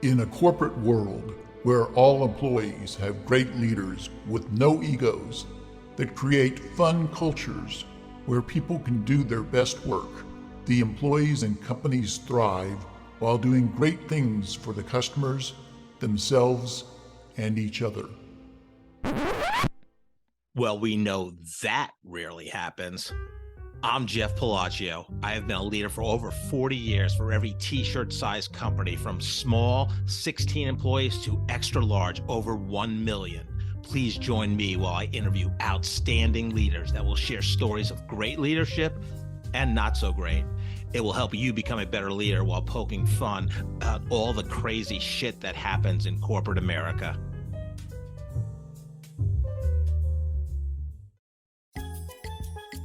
In a corporate world where all employees have great leaders with no egos that create fun cultures where people can do their best work, the employees and companies thrive while doing great things for the customers, themselves, and each other. Well, we know that rarely happens. I'm Jeff Palacio. I have been a leader for over 40 years for every t-shirt size company, from small 16 employees to extra large over 1 million. Please join me while I interview outstanding leaders that will share stories of great leadership and not so great. It will help you become a better leader while poking fun about all the crazy shit that happens in corporate America.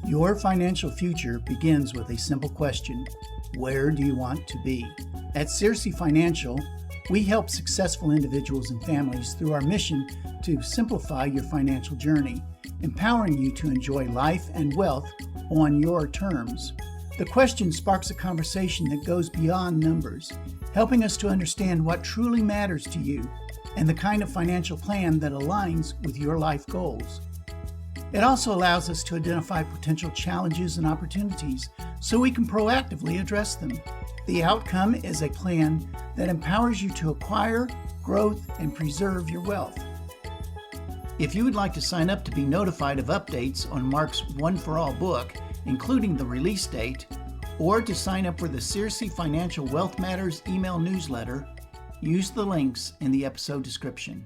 Your financial future begins with a simple question: where do you want to be? At Searcy Financial, we help successful individuals and families through our mission to simplify your financial journey, empowering you to enjoy life and wealth on your terms. The question sparks a conversation that goes beyond numbers, helping us to understand what truly matters to you and the kind of financial plan that aligns with your life goals. It also allows us to identify potential challenges and opportunities so we can proactively address them. The outcome is a plan that empowers you to acquire, growth, and preserve your wealth. If you would like to sign up to be notified of updates on Marc's One for All book, including the release date, or to sign up for the Searcy Financial Wealth Matters email newsletter, use the links in the episode description.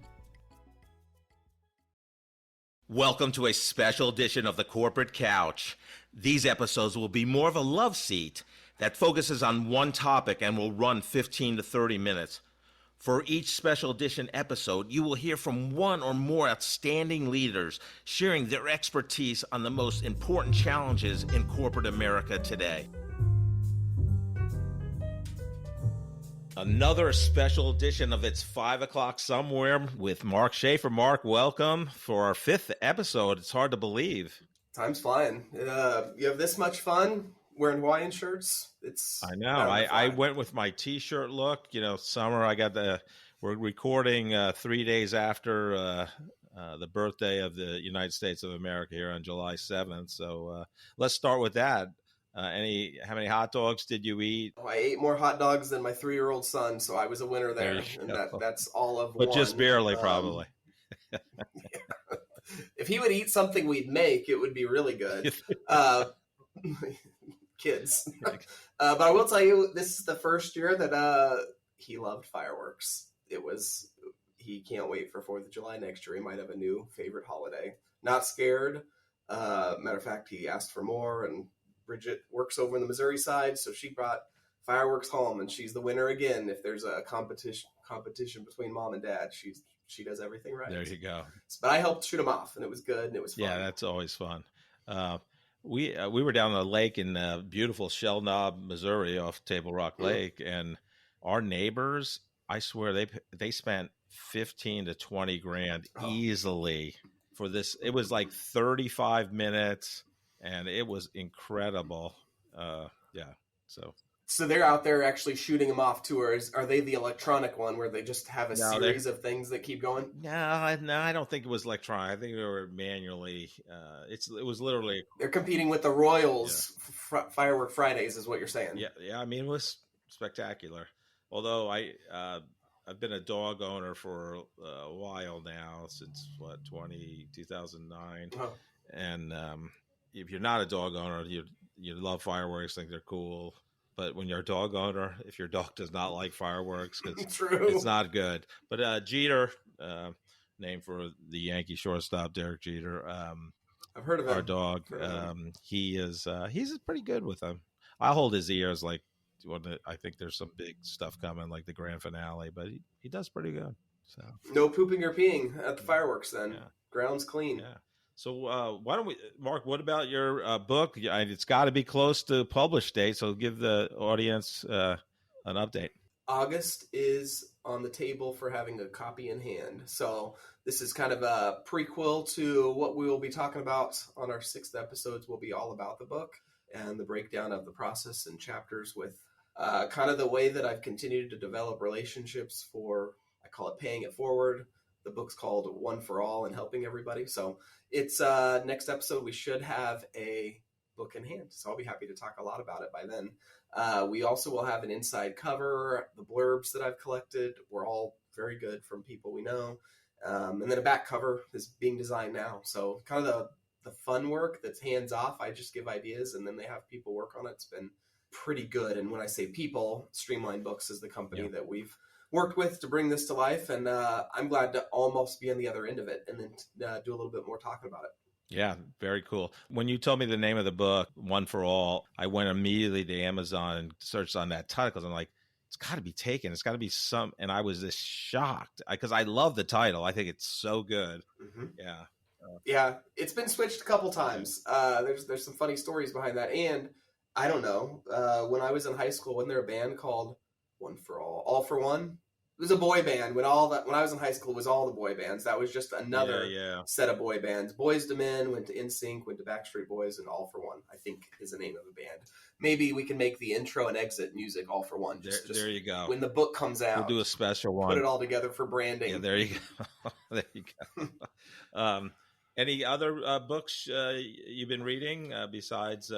Welcome to a special edition of the Corporate Couch. These episodes will be more of a love seat that focuses on one topic and will run 15 to 30 minutes. For each special edition episode, you will hear from one or more outstanding leaders sharing their expertise on the most important challenges in corporate America today. Another special edition of It's 5 o'clock Somewhere with Marc Shaffer. Marc, welcome for our 5th episode. It's hard to believe. Time's flying. You have this much fun wearing Hawaiian shirts. I know. I went with my t-shirt look. You know, summer. We're recording 3 days after the birthday of the United States of America here on July 7th. So let's start with that. How many hot dogs did you eat? I ate more hot dogs than my 3-year-old son, so I was a winner there. And that's all of one. But just barely, probably. Yeah. If he would eat something we'd make, it would be really good. Kids. But I will tell you, this is the first year that he loved fireworks. He can't wait for 4th of July next year. He might have a new favorite holiday. Not scared. Matter of fact, he asked for more, and Bridget works over in the Missouri side, so she brought fireworks home, and she's the winner again. If there's a competition between mom and dad, she does everything right. There you go. But I helped shoot them off, and it was good, and it was fun. Yeah, that's always fun. We were down on a lake in beautiful Shell Knob, Missouri, off Table Rock Lake, and our neighbors, I swear, they spent 15 to 20 grand easily for this. It was like 35 minutes. And it was incredible. So they're out there actually shooting them off too, or are they the electronic one where they just have a series of things that keep going? No, I don't think it was electronic. I think they were manually. It was literally. They're competing with the Royals Firework Fridays, is what you're saying. Yeah. I mean, it was spectacular. Although I've been a dog owner for a while now, since 2009, and. If you're not a dog owner, you love fireworks, think they're cool. But when you're a dog owner, if your dog does not like fireworks, it's not good. But Jeter, named for the Yankee shortstop Derek Jeter, I've heard of him. Our dog, he's pretty good with them. I hold his ears like I think there's some big stuff coming, like the grand finale. But he does pretty good. So no pooping or peeing at the fireworks. Then ground's clean. Yeah. So why don't we, Marc, what about your book? It's got to be close to publish date, so give the audience an update. August is on the table for having a copy in hand. So this is kind of a prequel to what we will be talking about on our 6th episodes. Will be all about the book and the breakdown of the process and chapters with kind of the way that I've continued to develop relationships for, I call it paying it forward. The book's called One for All and Helping Everybody. So it's next episode, we should have a book in hand. So I'll be happy to talk a lot about it by then. We also will have an inside cover. The blurbs that I've collected were all very good from people we know. And then a back cover is being designed now. So kind of the fun work that's hands off. I just give ideas and then they have people work on it. It's been pretty good. And when I say people, Streamline Books is the company that we've worked with to bring this to life. And I'm glad to almost be on the other end of it and then do a little bit more talking about it. Yeah, very cool. When you told me the name of the book, One for All, I went immediately to Amazon and searched on that title because I'm like, it's got to be taken. It's got to be some. And I was just shocked because I love the title. I think it's so good. Mm-hmm. Yeah. Yeah, it's been switched a couple times. There's some funny stories behind that. And I don't know, when I was in high school, wasn't there a band called One for All for One? It was a boy band. When I was in high school, it was all the boy bands. That was just another set of boy bands. Boys to Men, went to NSYNC, went to Backstreet Boys, and All for One, I think, is the name of the band. Maybe we can make the intro and exit music All for One. Just there you go. When the book comes out, we'll do a special one. Put it all together for branding. Yeah, there you go. There you go. Any other books you've been reading besides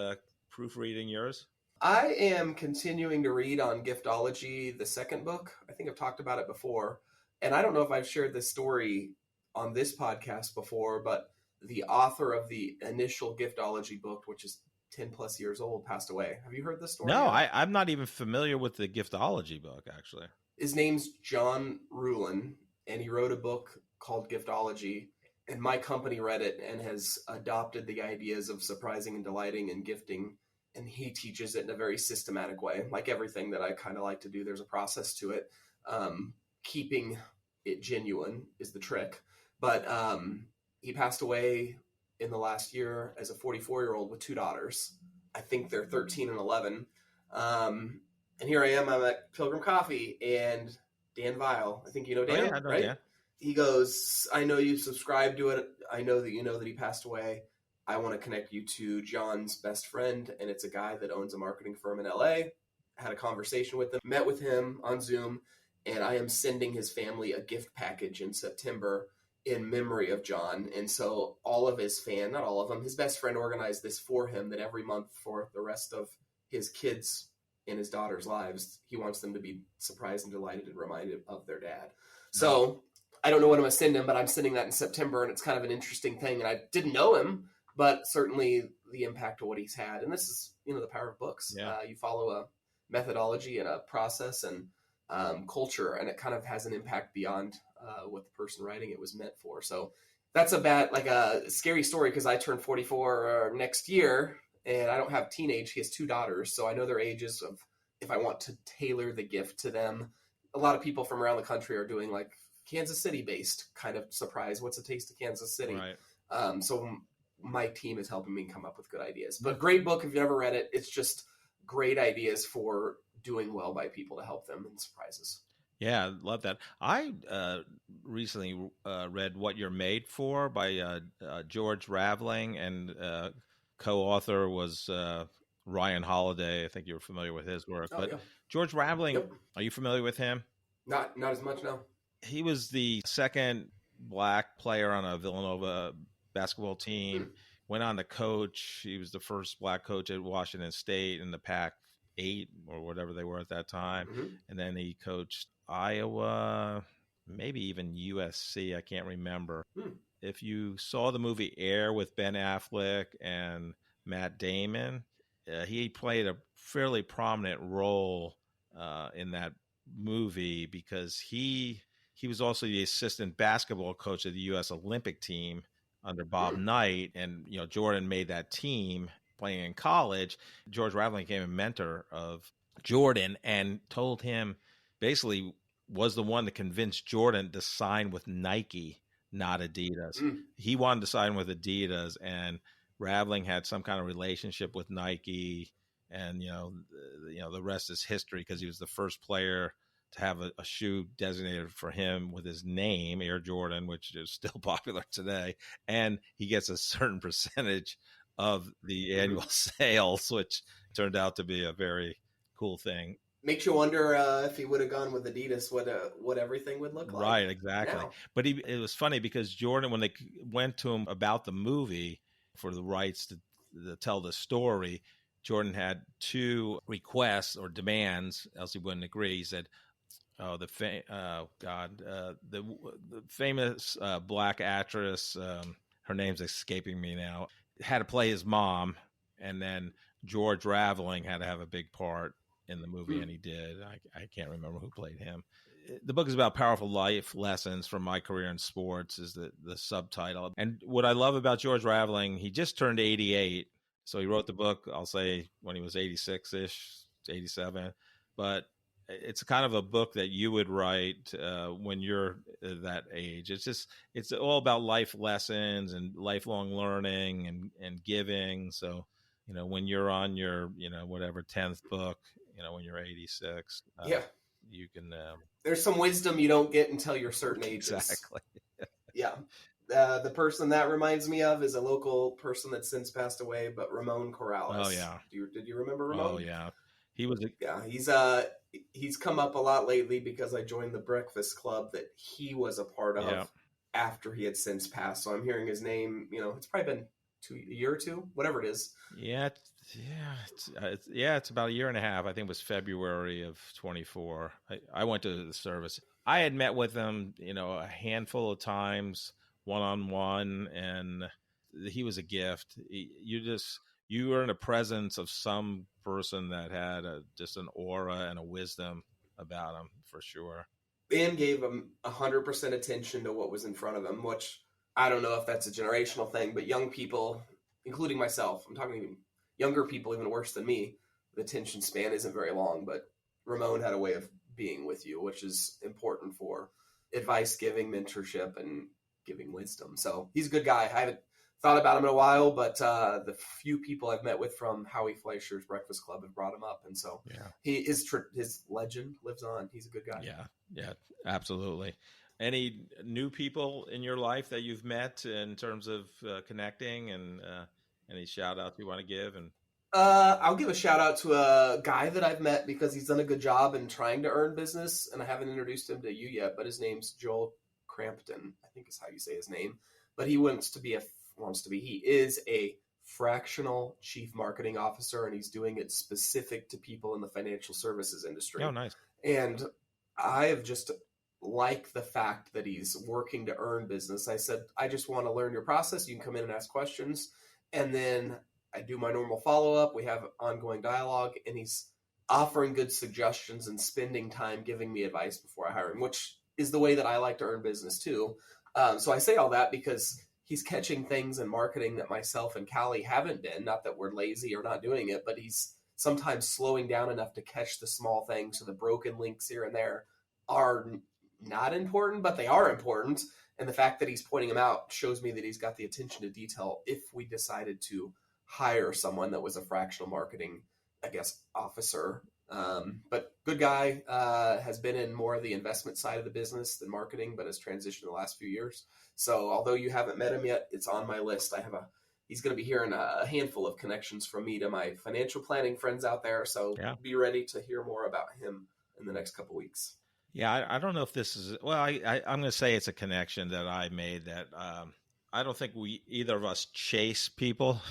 proofreading yours? I am continuing to read on Giftology, the second book. I think I've talked about it before. And I don't know if I've shared this story on this podcast before, but the author of the initial Giftology book, which is 10 plus years old, passed away. Have you heard this story? No, I'm not even familiar with the Giftology book, actually. His name's John Ruhlin, and he wrote a book called Giftology. And my company read it and has adopted the ideas of surprising and delighting and gifting. And he teaches it in a very systematic way. Like everything that I kind of like to do, there's a process to it. Keeping it genuine is the trick. But he passed away in the last year as a 44-year-old with two daughters. I think they're 13 and 11. And here I am, I'm at Pilgrim Coffee, and Dan Vile, I think you know Dan, right? Dan. He goes, I know you subscribe to it. I know that you know that he passed away. I want to connect you to John's best friend, and it's a guy that owns a marketing firm in LA. Had a conversation with him, met with him on Zoom, and I am sending his family a gift package in September in memory of John. And so all of his not all of them, his best friend organized this for him, that every month for the rest of his kids and his daughter's lives, he wants them to be surprised and delighted and reminded of their dad. So I don't know when I'm going to send him, but I'm sending that in September, and it's kind of an interesting thing. And I didn't know him, but certainly the impact of what he's had. And this is, the power of books. Yeah. You follow a methodology and a process and culture, and it kind of has an impact beyond what the person writing it was meant for. So that's a scary story, because I turn 44 next year, and I don't have teenage. He has two daughters, so I know their ages of if I want to tailor the gift to them. A lot of people from around the country are doing like Kansas City based kind of surprise. What's a taste of Kansas City? Right. So my team is helping me come up with good ideas. But great book. If you've never read it, it's just great ideas for doing well by people to help them in surprises. Yeah, love that. I recently read What You're Made For by George Raveling, and co-author was Ryan Holiday. I think you're familiar with his work. Yeah. George Raveling, Are you familiar with him? Not as much, no. He was the second Black player on a Villanova basketball team. Went on to coach. He was the first Black coach at Washington State in the Pac-8 or whatever they were at that time. Mm-hmm. And then he coached Iowa, maybe even USC. I can't remember. If you saw the movie Air with Ben Affleck and Matt Damon, he played a fairly prominent role in that movie, because he was also the assistant basketball coach of the U.S. Olympic team under Bob Knight. And, Jordan made that team playing in college. George Raveling became a mentor of Jordan and told him, basically was the one to convince Jordan to sign with Nike, not Adidas. He wanted to sign with Adidas, and Raveling had some kind of relationship with Nike, and the rest is history, because he was the first player to have a shoe designated for him with his name, Air Jordan, which is still popular today, and he gets a certain percentage of the annual sales, which turned out to be a very cool thing. makes you wonder if he would have gone with Adidas, what everything would look like. Right, exactly. Now. But it was funny because Jordan, when they went to him about the movie for the rights to tell the story, Jordan had two requests or demands, else he wouldn't agree. He said, the famous black actress, her name's escaping me now, had to play his mom, and then George Raveling had to have a big part in the movie, and he did. I can't remember who played him. The book is about powerful life lessons from my career in sports is the subtitle. And what I love about George Raveling, he just turned 88. So he wrote the book, I'll say, when he was 86-ish, 87. But it's kind of a book that you would write when you're that age. It's all about life lessons and lifelong learning and giving. So, when you're on your, whatever 10th book, when you're 86, you can. There's some wisdom you don't get until you're certain ages. Exactly. Yeah. The person that reminds me of is a local person that's since passed away, but Ramon Corrales. Oh yeah. Did you remember Ramon? Oh yeah. He was. He's come up a lot lately because I joined the Breakfast Club that he was a part of after he had since passed. So I'm hearing his name. It's probably been a year or two, whatever it is. It's about a year and a half. I think it was February of 24. I went to the service. I had met with him, a handful of times, one-on-one, and he was a gift. You were in the presence of some person that had just an aura and a wisdom about him, for sure. And gave him 100% attention to what was in front of him, which I don't know if that's a generational thing, but young people, including myself, I'm talking even younger people, even worse than me, the attention span isn't very long, but Ramon had a way of being with you, which is important for advice giving, mentorship, and giving wisdom. So he's a good guy. I haven't thought about him in a while, but the few people I've met with from Howie Fleischer's Breakfast Club have brought him up. And so his legend lives on. He's a good guy. Yeah, absolutely. Any new people in your life that you've met in terms of connecting, and any shout outs you want to give? And I'll give a shout out to a guy that I've met because he's done a good job in trying to earn business, and I haven't introduced him to you yet, but his name's Joel Crampton, I think is how you say his name. But he he is a fractional chief marketing officer, and he's doing it specific to people in the financial services industry. Oh, nice. And I have just like the fact that he's working to earn business. I said, I just want to learn your process. You can come in and ask questions. And then I do my normal follow-up. We have ongoing dialogue, and he's offering good suggestions and spending time giving me advice before I hire him, which is the way that I like to earn business too. So I say all that because he's catching things in marketing that myself and Callie haven't been. Not that we're lazy or not doing it, but he's sometimes slowing down enough to catch the small things. So the broken links here and there are not important, but they are important. And the fact that he's pointing them out shows me that he's got the attention to detail if we decided to hire someone that was a fractional marketing, officer. But good guy, has been in more of the investment side of the business than marketing, but has transitioned the last few years. So although you haven't met him yet, it's on my list. He's going to be hearing a handful of connections from me to my financial planning friends out there. So Be ready to hear more about him in the next couple weeks. Yeah, I don't know if this is, I'm going to say it's a connection that I made that I don't think either of us chase people,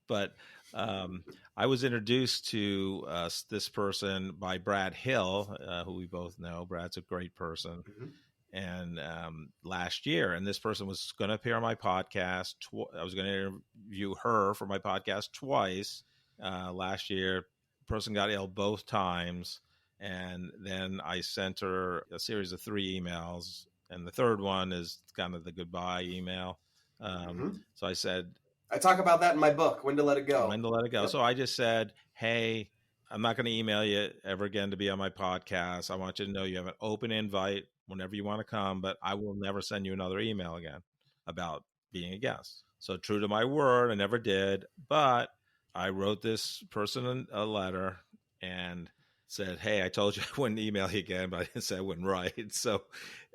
but I was introduced to this person by Brad Hill, who we both know. Brad's a great person. Mm-hmm. And last year, and this person was going to appear on my podcast. I was going to interview her for my podcast twice. Last year, the person got ill both times. And then I sent her a series of 3 emails. And the third one is kind of the goodbye email. So I said, I talk about that in my book, When to Let It Go. Yep. So I just said, hey, I'm not going to email you ever again to be on my podcast. I want you to know you have an open invite whenever you want to come, but I will never send you another email again about being a guest. So true to my word, I never did. But I wrote this person a letter and said, hey, I told you I wouldn't email you again, but I didn't say I wouldn't write. So,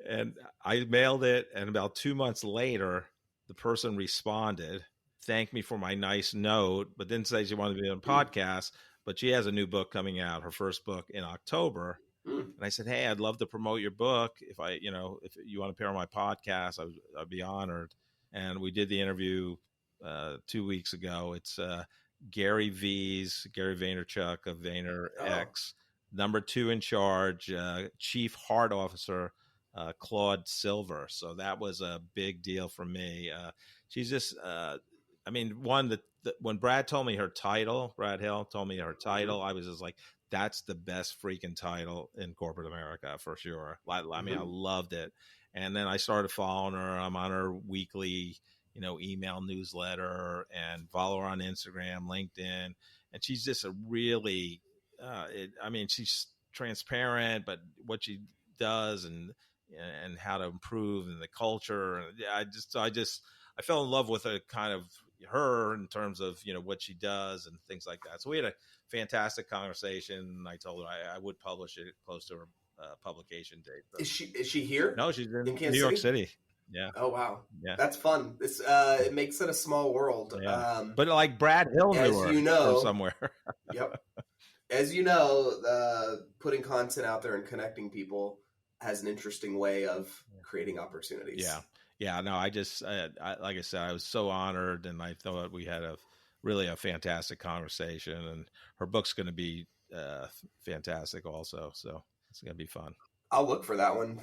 and I mailed it. And about 2 months later, the person responded, thanked me for my nice note, but didn't say she wanted to be on a podcast. but she has a new book coming out, her first book in October. And I said, hey, I'd love to promote your book. If you want to appear on my podcast, I'd be honored. And we did the interview 2 weeks ago. It's Gary Vaynerchuk of VaynerX, number 2 in charge, Chief Heart Officer, Claude Silver. So that was a big deal for me. She's just, when Brad Hill told me her title, I was just like, that's the best freaking title in corporate America for sure. I mean, I loved it. And then I started following her. I'm on her weekly, email newsletter, and follow her on Instagram, LinkedIn. And she's just a really, she's transparent, but what she does and how to improve and the culture. And I fell in love with her in terms of, what she does and things like that. So we had a fantastic conversation. I told her I would publish it close to her publication date. So. Is she here? No, she's in Kansas New York City. Yeah. Oh wow. Yeah. That's fun. It makes it a small world. Yeah. But like Brad Hill knew her from somewhere. Yep. As you know, putting content out there and connecting people has an interesting way of creating opportunities. Yeah. Yeah. No, like I said, I was so honored, and I thought we had really a fantastic conversation, and her book's going to be fantastic also. So it's going to be fun. I'll look for that one.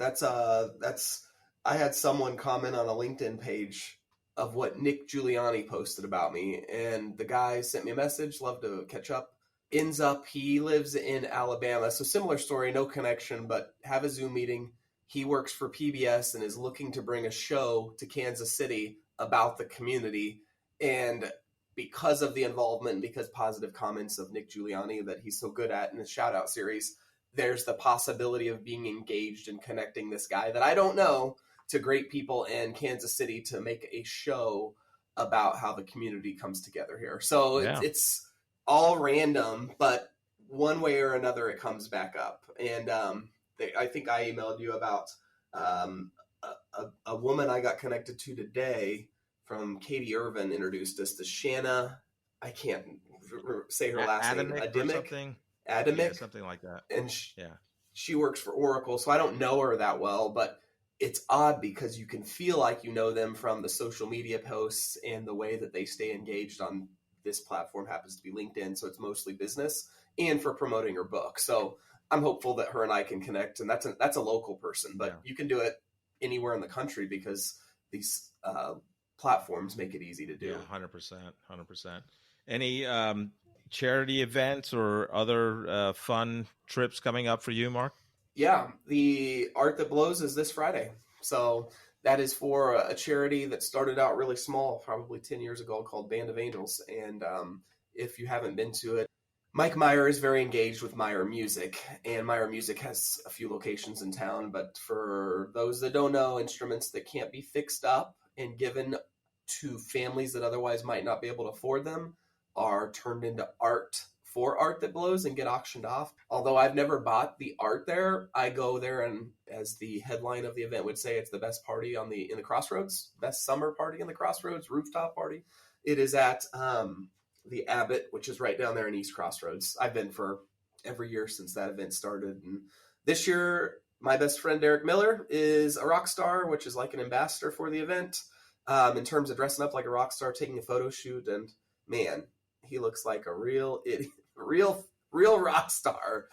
I had someone comment on a LinkedIn page of what Nick Giuliani posted about me, and the guy sent me a message, love to catch up. Ends up, he lives in Alabama. So similar story, no connection, but have a Zoom meeting. He works for PBS and is looking to bring a show to Kansas City about the community. And because of the involvement, because positive comments of Nick Giuliani that he's so good at in his shout out series, there's the possibility of being engaged and connecting this guy that I don't know to great people in Kansas City to make a show about how the community comes together here. So it's all random, but one way or another, it comes back up. And I think I emailed you about a woman I got connected to today from Katie Irvin introduced us to Shanna. I can't say her last name. Adamic. Yeah, something like that. And she works for Oracle, so I don't know her that well, but it's odd because you can feel like you know them from the social media posts and the way that they stay engaged on this platform happens to be LinkedIn, so it's mostly business and for promoting her book. So I'm hopeful that her and I can connect, and that's a local person, but you can do it anywhere in the country because these platforms make it easy to do. Yeah, 100%. Any charity events or other fun trips coming up for you, Mark? Yeah, the Art That Blows is this Friday. So that is for a charity that started out really small, probably 10 years ago, called Band of Angels. And if you haven't been to it, Mike Meyer is very engaged with Meyer Music, and Meyer Music has a few locations in town. But for those that don't know, instruments that can't be fixed up and given to families that otherwise might not be able to afford them are turned into art for Art That Blows and get auctioned off. Although I've never bought the art there, I go there, and as the headline of the event would say, it's the best party in the Crossroads, best summer party in the Crossroads, rooftop party. It is at the Abbott, which is right down there in East Crossroads. I've been for every year since that event started. And this year, my best friend Derek Miller is a rock star, which is like an ambassador for the event in terms of dressing up like a rock star, taking a photo shoot. And man, he looks like a real rock star.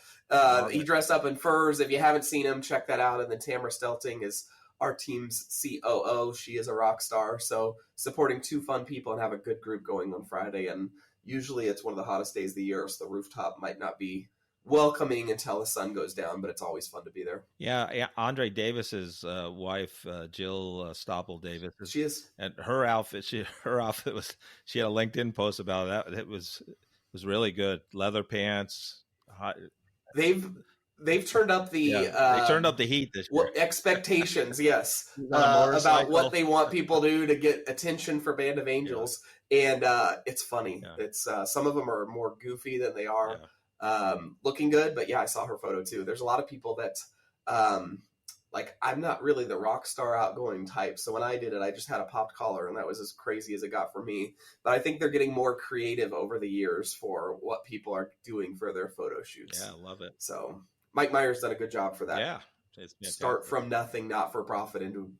He dressed up in furs. If you haven't seen him, check that out. And then Tamara Stelting is our team's COO. She is a rock star. So supporting two fun people and have a good group going on Friday. And usually it's one of the hottest days of the year, so the rooftop might not be welcoming until the sun goes down, but it's always fun to be there. Yeah. Andre Davis's wife, Jill Stoppel Davis. She is. And her outfit she had a LinkedIn post about that. It was really good. Leather pants. Hot. They've turned up the they turned up the heat this year. Expectations, yes, about what they want people to do to get attention for Band of Angels, and it's funny. Yeah. It's some of them are more goofy than they are looking good, but I saw her photo too. There's a lot of people that like, I'm not really the rock star outgoing type. So when I did it, I just had a popped collar, and that was as crazy as it got for me. But I think they're getting more creative over the years for what people are doing for their photo shoots. Yeah, I love it. So Mike Meyer's done a good job for that. Yeah. Start from nothing, not for profit, into,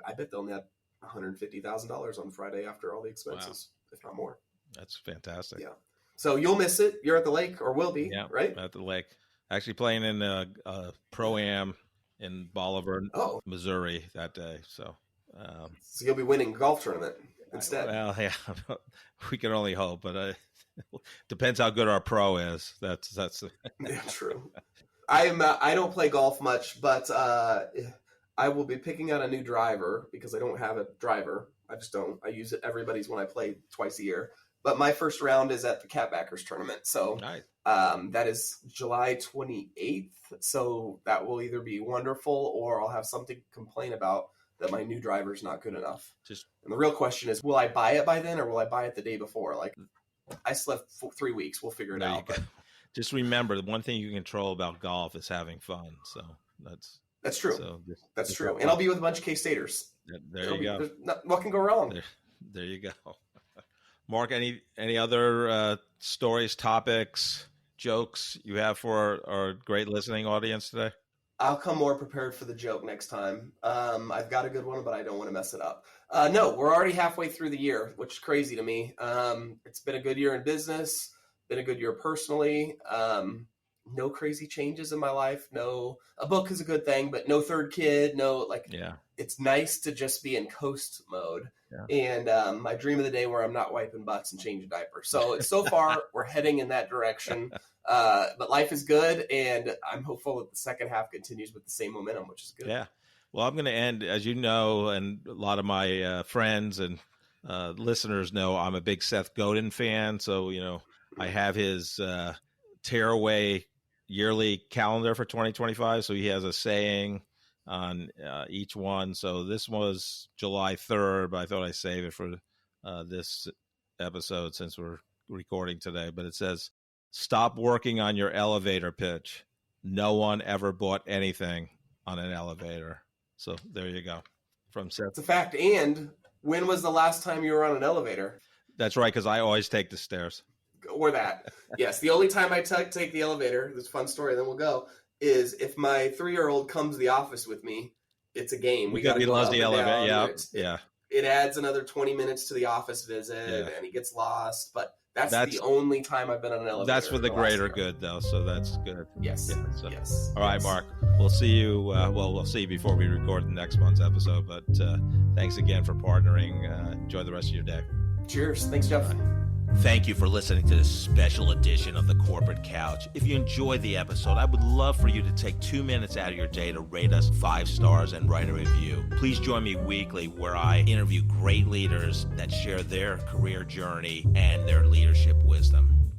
I bet they'll net $150,000 on Friday after all the expenses, if not more. That's fantastic. Yeah. So you'll miss it. You're at the lake, or will be, right? At the lake. Actually playing in a Pro-Am in Bolivar, Missouri that day. So you'll be winning golf tournament instead. Well, yeah, we can only hope, but depends how good our pro is. That's yeah, true. I don't play golf much, but I will be picking out a new driver because I don't have a driver. I just don't. I use it everybody's when I play twice a year. But my first round is at the Catbackers tournament. So nice. That is July 28th. So that will either be wonderful, or I'll have something to complain about that my new driver's not good enough. And the real question is, will I buy it by then, or will I buy it the day before? Like, I still have 3 weeks. We'll figure it out. But just remember, the one thing you can control about golf is having fun. So that's true. So that's true. And I'll be with a bunch of K-Staters. There you go. What can go wrong? There you go. Mark, any other stories, topics, jokes you have for our great listening audience today? I'll come more prepared for the joke next time. I've got a good one, but I don't want to mess it up. No, we're already halfway through the year, which is crazy to me. It's been a good year in business, been a good year personally. No crazy changes in my life. No, a book is a good thing, but no third kid. It's nice to just be in coast mode. Yeah. And my dream of the day where I'm not wiping butts and changing diapers. So far we're heading in that direction. But life is good, and I'm hopeful that the second half continues with the same momentum, which is good. Yeah. Well, I'm going to end, as you know, and a lot of my friends and listeners know, I'm a big Seth Godin fan. So, I have his Tearaway yearly calendar for 2025. So he has a saying on each one. So this was July 3rd, but I thought I'd save it for this episode since we're recording today. But it says, "Stop working on your elevator pitch. No one ever bought anything on an elevator." So there you go. From Seth. It's a fact. And when was the last time you were on an elevator? That's right, because I always take the stairs. Or that. Yes, the only time I take the elevator, this fun story, then we'll go, is if my 3-year-old comes to the office with me. It's a game. We got to go up and down. Yeah. It adds another 20 minutes to the office visit, and he gets lost. But that's the only time I've been on an elevator. That's for the greater good, though, so that's good. Yes. Yeah, yes. All right, Mark. We'll see you. We'll see you before we record the next month's episode. But thanks again for partnering. Enjoy the rest of your day. Cheers. Thanks, Jeff. Bye. Thank you for listening to this special edition of The Corporate Couch. If you enjoyed the episode, I would love for you to take 2 minutes out of your day to rate us 5 stars and write a review. Please join me weekly where I interview great leaders that share their career journey and their leadership wisdom.